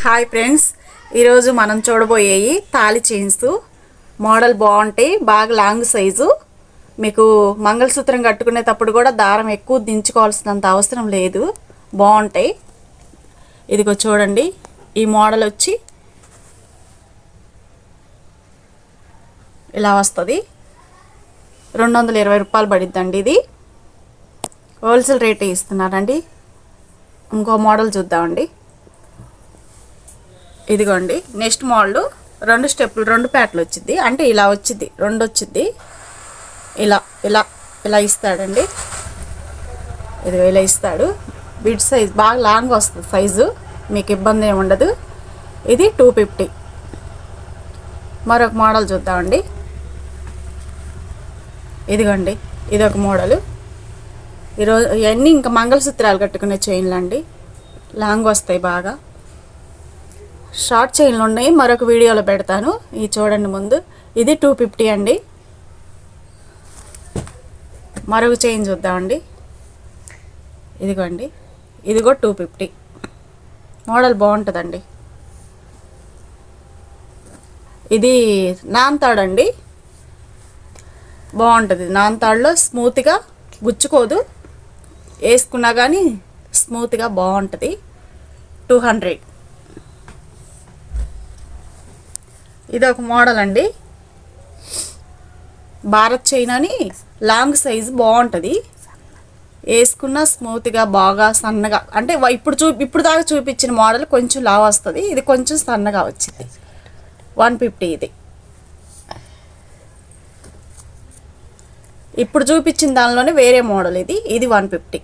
Hi friends, ఈరోజు మనం చూడబోయేవి తాళి చైన్స్. మోడల్ బాగుంటాయి, బాగా లాంగ్ సైజు. మీకు మంగళసూత్రం కట్టుకునేటప్పుడు కూడా దారం ఎక్కువ దించుకోవాల్సినంత అవసరం లేదు, బాగుంటాయి. ఇదిగో చూడండి, ఈ మోడల్ వచ్చి ఇలా వస్తుంది. 220 రూపాయలు పడిద్దండి. ఇది హోల్సేల్ రేటే ఇస్తున్నారండి. ఇంకో మోడల్ చూద్దామండి. ఇదిగోండి, నెక్స్ట్ మోడల్ 2 స్టెప్పులు 2 ప్యాట్లు వచ్చింది. అంటే ఇలా వచ్చింది, 2 వచ్చింది. ఇలా ఇలా ఇలా ఇస్తాడండి. ఇదిగో ఇలా ఇస్తాడు. బిడ్ సైజ్ బాగా లాంగ్ వస్తుంది సైజు, మీకు ఇబ్బంది ఏమి ఉండదు. ఇది 250. మరొక మోడల్ చూద్దామండి. ఇదిగోండి, ఇదొక మోడలు. ఈరోజు ఇవన్నీ ఇంకా మంగళసూత్రాలు కట్టుకునే చైన్లు అండి, లాంగ్ వస్తాయి బాగా. షార్ట్ చైన్లు ఉన్నాయి, మరొక వీడియోలో పెడతాను. ఇది చూడండి ముందు. ఇది 250 అండి. మరొక చైన్ చూద్దామండి. ఇదిగోండి, ఇదిగో 250. మోడల్ బాగుంటుందండి. ఇది నాన్తాడండి, బాగుంటుంది. నాన్తాడులో స్మూత్గా గుచ్చుకోదు, వేసుకున్నా కానీ స్మూత్గా బాగుంటుంది. 200. ఇది ఒక మోడల్ అండి, భారత్ చైన్ అని. లాంగ్ సైజు బాగుంటుంది, వేసుకున్న స్మూత్గా బాగా సన్నగా. అంటే ఇప్పుడు దాకా చూపించిన మోడల్ కొంచెం లావు వస్తుంది, ఇది కొంచెం సన్నగా వచ్చింది. 150. ఇది ఇప్పుడు చూపించిన దానిలోనే వేరే మోడల్. ఇది 150.